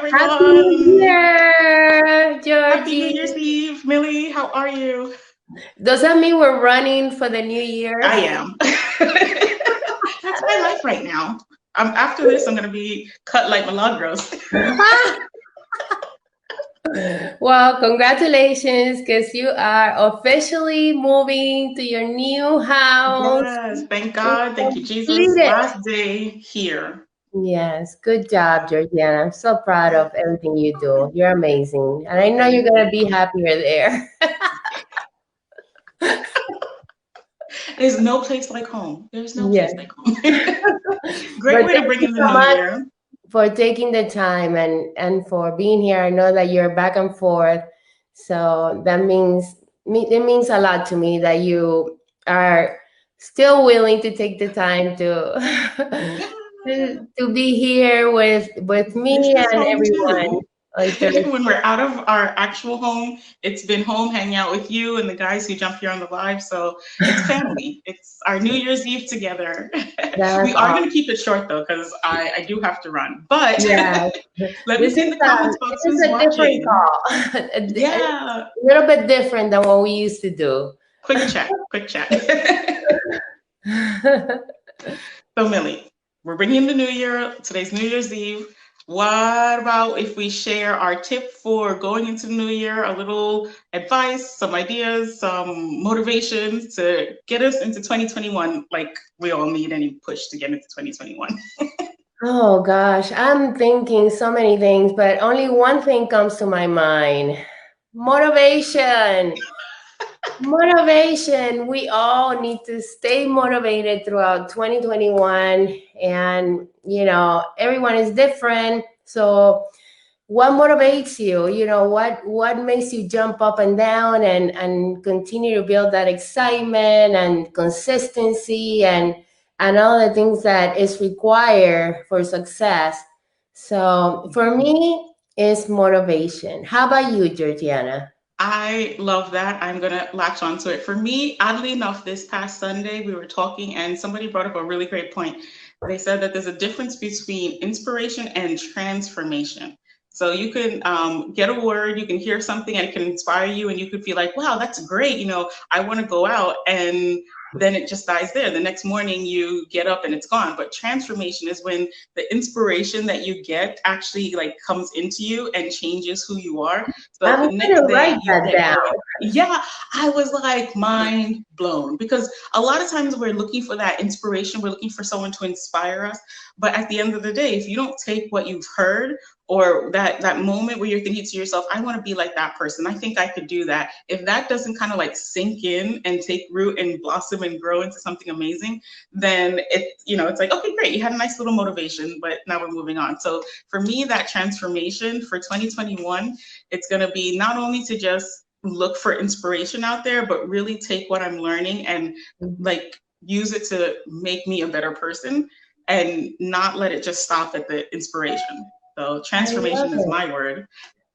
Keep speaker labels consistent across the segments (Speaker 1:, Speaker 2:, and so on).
Speaker 1: Happy New
Speaker 2: everyone.
Speaker 1: Year,
Speaker 2: Happy New
Speaker 1: Georgie.
Speaker 2: Year's Eve. Millie, how are you?
Speaker 1: Does that mean we're running for the new
Speaker 2: I
Speaker 1: year?
Speaker 2: am. That's my life right now. After this, I'm going to be cut like Milagros.
Speaker 1: Well, congratulations, because you are officially moving to your new house.
Speaker 2: Yes, thank
Speaker 1: It's
Speaker 2: God. Thank you, Jesus.
Speaker 1: completed.
Speaker 2: Last day here.
Speaker 1: Yes, good job,
Speaker 2: Yeah.
Speaker 1: Georgiana. I'm so proud of everything you do. You're amazing. And I know you're going to be happier there.
Speaker 2: There's no place like home. There's no place
Speaker 1: Yes.
Speaker 2: like home. Great
Speaker 1: But
Speaker 2: way to
Speaker 1: thank
Speaker 2: bring
Speaker 1: you
Speaker 2: in the
Speaker 1: so
Speaker 2: new
Speaker 1: much
Speaker 2: year.
Speaker 1: for taking the time and for being here. I know that you're back and forth, so that means it means a lot to me that you are still willing to take the time
Speaker 2: Yeah.
Speaker 1: to be here with
Speaker 2: This
Speaker 1: me
Speaker 2: is
Speaker 1: and
Speaker 2: home
Speaker 1: everyone
Speaker 2: too.
Speaker 1: on Thursday.
Speaker 2: When we're out of our actual home, it's been home hanging out with you and the guys who jump here on the live. So it's family. It's our New Year's Eve together.
Speaker 1: That's
Speaker 2: We are
Speaker 1: all.
Speaker 2: going to keep it short though, because I do have to run. But
Speaker 1: Yeah,
Speaker 2: let me
Speaker 1: this
Speaker 2: see
Speaker 1: is
Speaker 2: in the comments
Speaker 1: this
Speaker 2: box
Speaker 1: is
Speaker 2: who's
Speaker 1: a different
Speaker 2: watching.
Speaker 1: call, a
Speaker 2: Yeah,
Speaker 1: little bit different than what we used to do.
Speaker 2: quick chat, quick chat. So, Millie, we're bringing in the new year. Today's New Year's Eve. What about if we share our tip for going into the new year, a little advice, some ideas, some motivations to get us into 2021, like we all need any push to get into 2021?
Speaker 1: Oh gosh, I'm thinking so many things, but only one thing comes to my mind. Motivation. Motivation. We all need to stay motivated throughout 2021, and everyone is different. So what motivates you? What makes you jump up and down and continue to build that excitement and consistency and all the things that is required for success. So for me, it's motivation. How about you, Georgiana?
Speaker 2: I love that. I'm going to latch onto it. For me, oddly enough, this past Sunday, we were talking and somebody brought up a really great point. They said that there's a difference between inspiration and transformation. So you can get a word, you can hear something, and it can inspire you, and you could feel like, wow, that's great. I want to go out. And then it just dies there. The next morning, you get up and it's gone. But transformation is when the inspiration that you get actually like comes into you and changes who you are, so that
Speaker 1: I'm
Speaker 2: the
Speaker 1: going to
Speaker 2: next day
Speaker 1: write
Speaker 2: you
Speaker 1: that
Speaker 2: get
Speaker 1: down.
Speaker 2: going. Yeah, I was like mind blown, because a lot of times we're looking for that inspiration, we're looking for someone to inspire us, but at the end of the day, if you don't take what you've heard, or that moment where you're thinking to yourself, I want to be like that person, I think I could do that, if that doesn't kind of like sink in and take root and blossom and grow into something amazing, then it's like, okay, great, you had a nice little motivation, but now we're moving on. So for me, that transformation for 2021, it's going to be not only to just look for inspiration out there, but really take what I'm learning and like use it to make me a better person, and not let it just stop at the inspiration. So
Speaker 1: I love
Speaker 2: transformation is
Speaker 1: it.
Speaker 2: my word.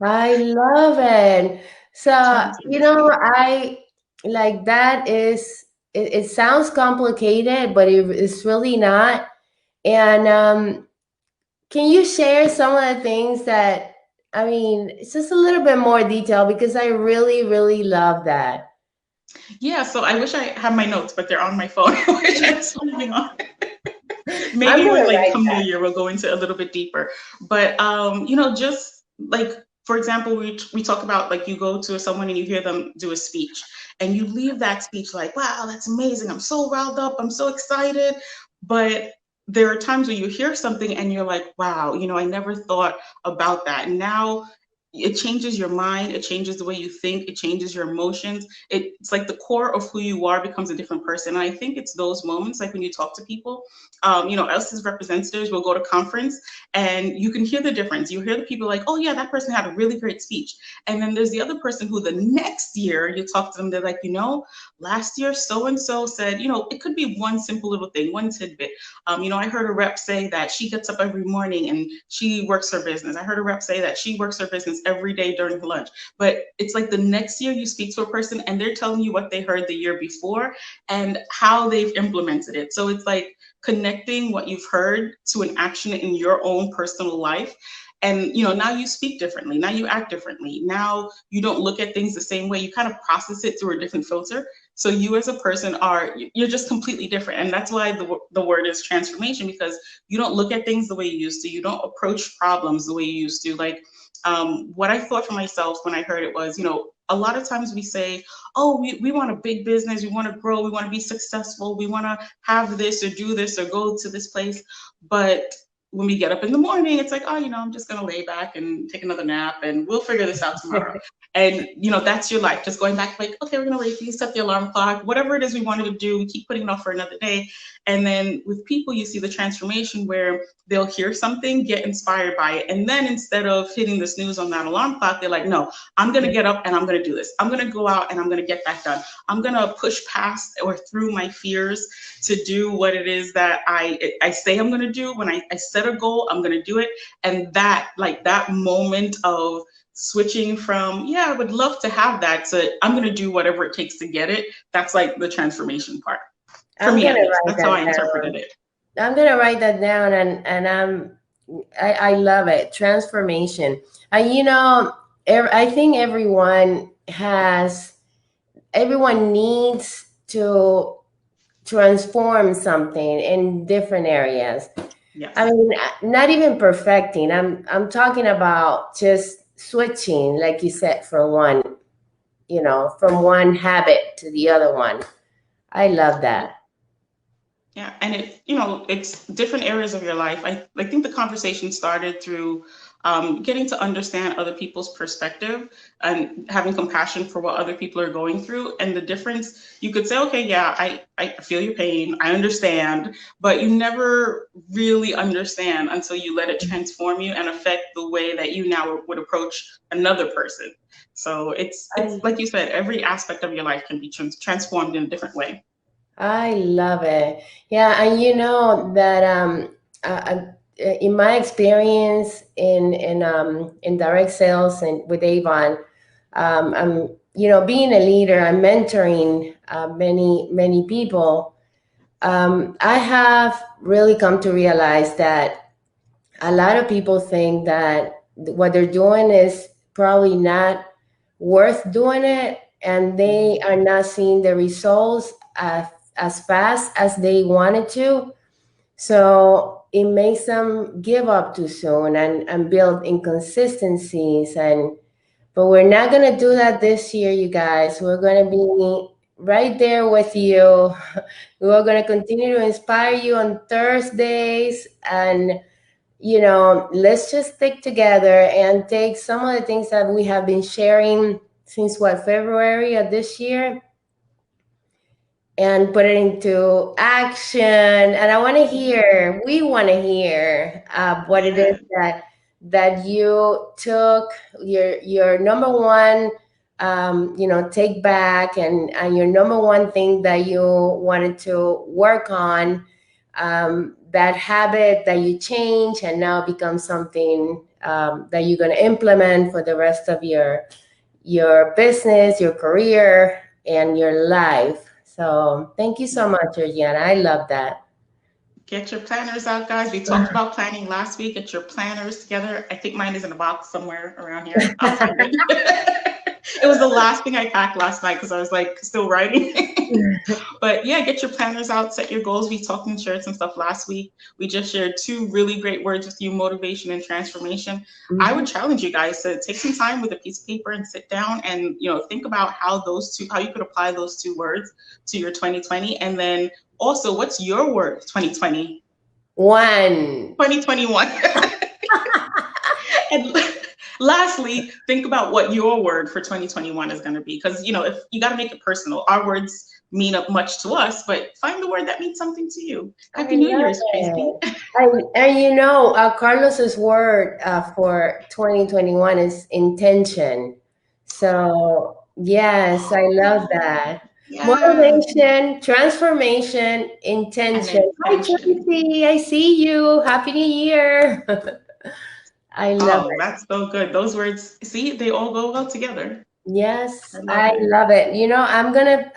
Speaker 1: I love it. So,
Speaker 2: Transformation.
Speaker 1: I like that it sounds complicated, but it's really not. And can you share some of the things that, I mean, it's just a little bit more detail because I really, really love that.
Speaker 2: Yeah, so I wish I had my notes, but they're on my phone, which I'm just moving on.
Speaker 1: I'm
Speaker 2: Maybe
Speaker 1: gonna
Speaker 2: when like
Speaker 1: write
Speaker 2: come New
Speaker 1: that.
Speaker 2: Year, we'll go into a little bit deeper. But just like for example, we talk about like you go to someone and you hear them do a speech, and you leave that speech like, wow, that's amazing. I'm so riled up. I'm so excited. But there are times when you hear something and you're like, wow, I never thought about that. And now it changes your mind, it changes the way you think, it changes your emotions. It's like the core of who you are becomes a different person. And I think it's those moments, like when you talk to people, us as representatives will go to conference and you can hear the difference. You hear the people like, oh yeah, that person had a really great speech. And then there's the other person who the next year you talk to them, they're like, last year so and so said, it could be one simple little thing, one tidbit. I heard a rep say that she gets up every morning and she works her business. I heard a rep say that she works her business every day during her lunch. But it's like the next year you speak to a person and they're telling you what they heard the year before and how they've implemented it. So it's like connecting what you've heard to an action in your own personal life. And now you speak differently, now you act differently, now you don't look at things the same way, you kind of process it through a different filter. So you as a person you're just completely different. And that's why the word is transformation, because you don't look at things the way you used to, you don't approach problems the way you used to. Like, what I thought for myself when I heard it was, a lot of times we say, oh, we want a big business, we want to grow, we want to be successful, we want to have this or do this or go to this place. But when we get up in the morning, it's like, oh, I'm just going to lay back and take another nap and we'll figure this out tomorrow. And, that's your life. Just going back, like, okay, we're going to wait for you, set the alarm clock, whatever it is we wanted to do, we keep putting it off for another day. And then with people, you see the transformation where they'll hear something, get inspired by it. And then instead of hitting the snooze on that alarm clock, they're like, no, I'm going to get up and I'm going to do this. I'm going to go out and I'm going to get that done. I'm going to push past or through my fears to do what it is that I say I'm going to do. When I set a goal, I'm going to do it. And that moment of switching from, yeah, I would love to have that, to I'm going to do whatever it takes to get it. That's like the transformation part. For me, at least. That's how I interpreted it.
Speaker 1: I'm going to write that down, and I love it. Transformation. I think everyone needs to transform something in different areas.
Speaker 2: Yes.
Speaker 1: I mean, not even perfecting. I'm talking about just switching, like you said, from one habit to the other one. I love that.
Speaker 2: Yeah, and it's different areas of your life. I think the conversation started through getting to understand other people's perspective and having compassion for what other people are going through. And the difference, you could say, okay, yeah, I feel your pain, I understand, but you never really understand until you let it transform you and affect the way that you now would approach another person. So it's like you said, every aspect of your life can be transformed in a different way.
Speaker 1: I love it. Yeah, and you know that in my experience in direct sales and with Avon, I'm being a leader, I'm mentoring many people. I have really come to realize that a lot of people think that what they're doing is probably not worth doing it, and they are not seeing the results as fast as they wanted to. So it makes them give up too soon and build inconsistencies. But we're not going to do that this year, you guys. We're going to be right there with you. We're going to continue to inspire you on Thursdays. And, let's just stick together and take some of the things that we have been sharing since February of this year, and put it into action. And we want to hear what it is that you took your number one, take back, and your number one thing that you wanted to work on, that habit that you change and now becomes something that you're going to implement for the rest of your business, your career, and your life. So thank you so much, Georgiana. I love that.
Speaker 2: Get your planners out, guys. We talked about planning last week. Get your planners together. I think mine is in a box somewhere around here. I'll find it. It was the last thing I packed last night because I was like still writing. But yeah, get your planners out, set your goals. We talked and shared some stuff last week. We just shared 2 really great words with you, motivation and transformation. Mm-hmm. I would challenge you guys to take some time with a piece of paper and sit down and think about how you could apply those 2 words to your 2020. And then also, what's your word 2020? 2021. And lastly, think about what your word for 2021 is going to be. Because, if you got to make it personal, our words mean much to us, but find the word that means something to you. Happy New Year's, Tracy.
Speaker 1: And Carlos's word for 2021 is intention. So, yes, I love that. Yes. Motivation, transformation, intention. Hi, Tracy. I see you. Happy New Year. I love it.
Speaker 2: That's so good. Those words, see, they all go well together.
Speaker 1: Yes, I love it.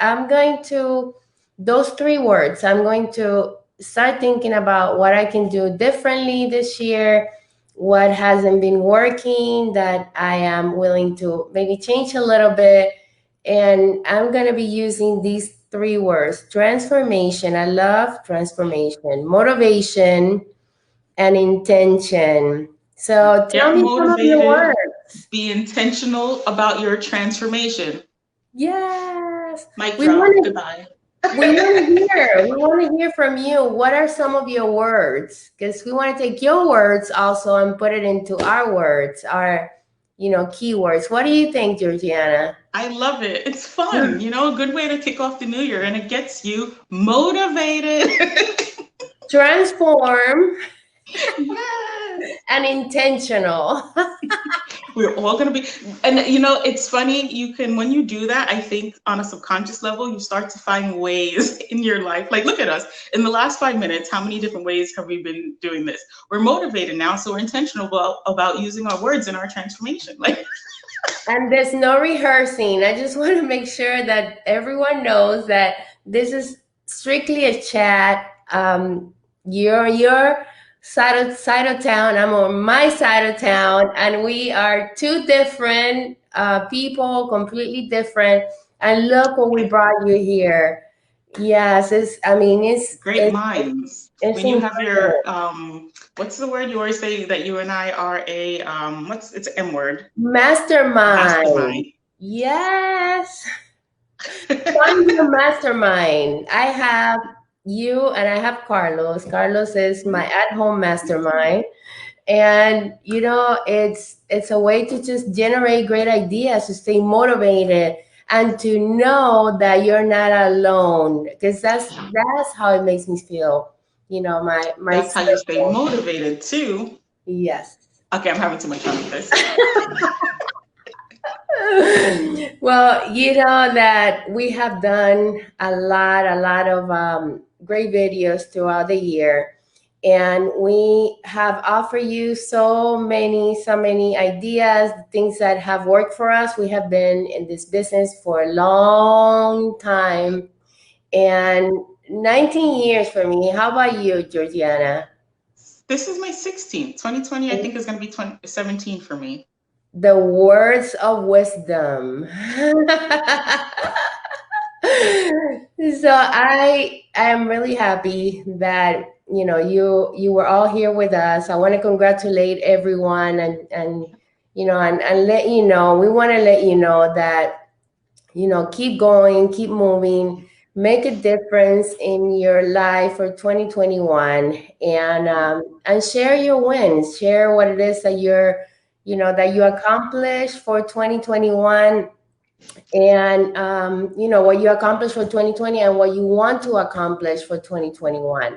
Speaker 1: I'm going to, those 3 words, I'm going to start thinking about what I can do differently this year what hasn't been working that I am willing to maybe change a little bit. And I'm going to be using these three words: transformation. I love transformation, motivation, and intention. So tell
Speaker 2: Get
Speaker 1: me some of your
Speaker 2: motivated,
Speaker 1: words.
Speaker 2: be intentional about your transformation.
Speaker 1: Yes.
Speaker 2: Mic
Speaker 1: We want
Speaker 2: drop,
Speaker 1: to
Speaker 2: goodbye.
Speaker 1: we want to hear from you. What are some of your words? Because we want to take your words also and put it into our words, our keywords. What do you think, Georgiana?
Speaker 2: I love it. It's fun, a good way to kick off the new year, and it gets you motivated.
Speaker 1: Transform
Speaker 2: Yes.
Speaker 1: and intentional.
Speaker 2: We're all going to be, and it's funny, when you do that, I think on a subconscious level, you start to find ways in your life. Like, look at us. In the last 5 minutes, how many different ways have we been doing this? We're motivated now, so we're intentional about using our words in our transformation. Like,
Speaker 1: And there's no rehearsing. I just want to make sure that everyone knows that this is strictly a chat. You're on your side of town. I'm on my side of town, and we are two different people, completely different. And look what we brought you here. Yes, it's. I mean,
Speaker 2: great minds.
Speaker 1: it's
Speaker 2: When you have your,
Speaker 1: incredible.
Speaker 2: what's the word you always say that you and I are a, it's an M word,
Speaker 1: Mastermind.
Speaker 2: mastermind.
Speaker 1: Yes. Find your mastermind. I have you and I have Carlos. Carlos is my at-home mastermind. And it's a way to just generate great ideas, to stay motivated and to know that you're not alone. Because that's how it makes me feel. My
Speaker 2: That's how you stay
Speaker 1: circle.
Speaker 2: motivated too.
Speaker 1: Yes.
Speaker 2: Okay, I'm having too much fun with this.
Speaker 1: Well, you know that we have done a lot of great videos throughout the year, and we have offered you so many ideas, things that have worked for us. We have been in this business for a long time, and 19 years for me. How about you, Georgiana?
Speaker 2: This is my 16th. 2020, I think, is going to be 2017 for me.
Speaker 1: The words of wisdom. So I am really happy that you were all here with us. I want to congratulate everyone, and let you know, we want to let you know that keep going, keep moving, make a difference in your life for 2021, and share your wins, share what it is that that you accomplished for 2021, and what you accomplished for 2020 and what you want to accomplish for 2021.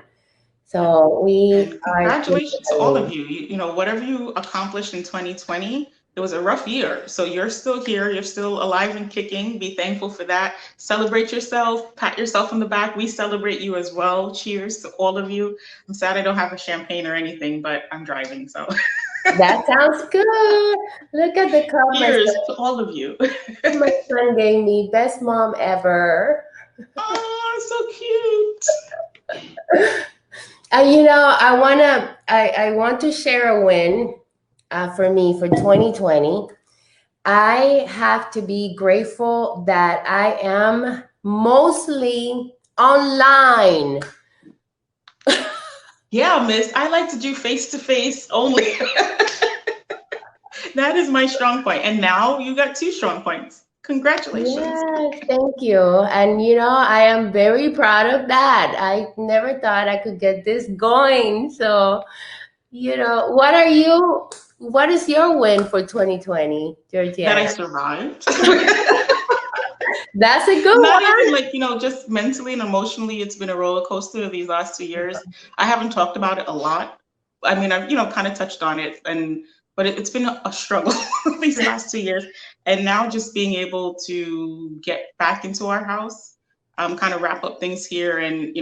Speaker 1: So we
Speaker 2: And
Speaker 1: are
Speaker 2: congratulations to all of you. Whatever you accomplished in 2020, it was a rough year. So you're still here, you're still alive and kicking. Be thankful for that. Celebrate yourself, pat yourself on the back. We celebrate you as well. Cheers to all of you. I'm sad I don't have a champagne or anything, but I'm driving, so
Speaker 1: that sounds good. Look at the cup
Speaker 2: cheers to all of you.
Speaker 1: my son gave me, best mom ever.
Speaker 2: Oh, so cute.
Speaker 1: I want to share a win for me for 2020. I have to be grateful that I am mostly online.
Speaker 2: Yeah, miss, I like to do face to face only. That is my strong point. And now you got two strong points. Congratulations.
Speaker 1: Yes, thank you. And I am very proud of that. I never thought I could get this going. So, what is your win for 2020,
Speaker 2: That I
Speaker 1: Georgiana?
Speaker 2: survived.
Speaker 1: That's a good
Speaker 2: Not
Speaker 1: one.
Speaker 2: even like, just mentally and emotionally, it's been a roller coaster these last 2 years. I haven't talked about it a lot. I mean, I've, kind of touched on it, but it's been a struggle these last 2 years. And now just being able to get back into our house, kind of wrap up things here and,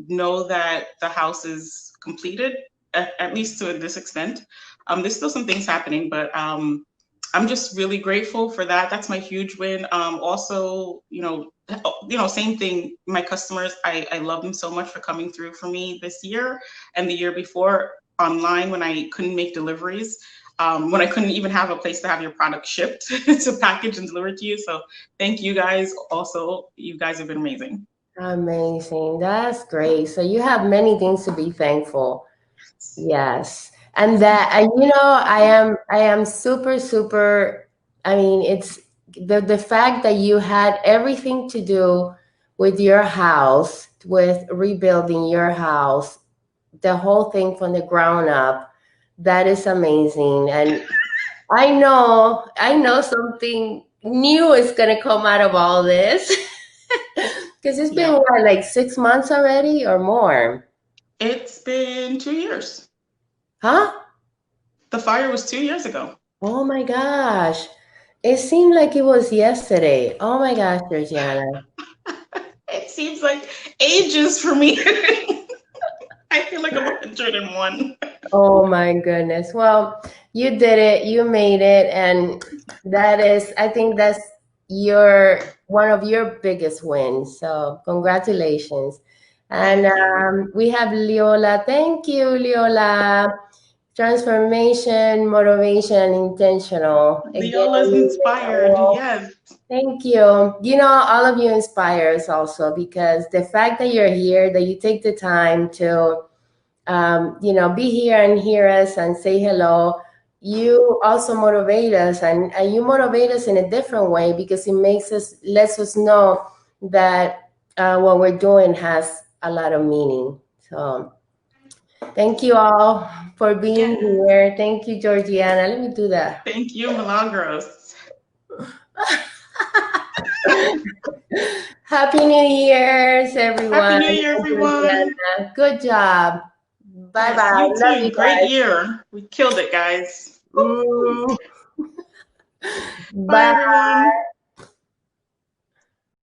Speaker 2: know that the house is completed, at least to this extent. There's still some things happening, but I'm just really grateful for that. That's my huge win. Also, same thing. My customers, I love them so much for coming through for me this year and the year before. online when I couldn't make deliveries, when I couldn't even have a place to have your product shipped to package and deliver to you. So thank you guys. Also, you guys have been amazing.
Speaker 1: Amazing. That's great. So you have many things to be thankful. Yes. And that I am super, super, I mean, it's the fact that you had everything to do with your house, with rebuilding your house, the whole thing from the ground up. That is amazing. And I know something new is gonna come out of all this. Because it's been
Speaker 2: Yeah.
Speaker 1: what, like 6 months already or more?
Speaker 2: It's been 2 years.
Speaker 1: Huh?
Speaker 2: The fire was 2 years ago.
Speaker 1: Oh my gosh. It seemed like it was yesterday. Oh my gosh, Georgiana.
Speaker 2: It seems like ages for me. I feel like I'm 101.
Speaker 1: Oh my goodness. Well, you did it. You made it. And I think that's one of your biggest wins. So congratulations. And
Speaker 2: Thank you.
Speaker 1: we have Leola. Thank you, Leola. Transformation, motivation, and intentional. Again,
Speaker 2: Leola's
Speaker 1: you make a
Speaker 2: inspired.
Speaker 1: whole.
Speaker 2: Yes.
Speaker 1: Thank you. All of you inspire us also because the fact that you're here, that you take the time to, be here and hear us and say hello, you also motivate us, and you motivate us in a different way because lets us know that what we're doing has a lot of meaning. So thank you all for being
Speaker 2: Yes.
Speaker 1: here. Thank you, Georgiana. Let me do that.
Speaker 2: Thank you, Milagros.
Speaker 1: Happy New Year's,
Speaker 2: Happy
Speaker 1: everyone.
Speaker 2: New Year,
Speaker 1: And
Speaker 2: everyone.
Speaker 1: Georgiana, good job. Bye
Speaker 2: Yes,
Speaker 1: bye.
Speaker 2: you
Speaker 1: Love
Speaker 2: too.
Speaker 1: you
Speaker 2: Great
Speaker 1: guys.
Speaker 2: year. We killed it, guys. Woo.
Speaker 1: Mm,
Speaker 2: Bye,
Speaker 1: bye.
Speaker 2: everyone.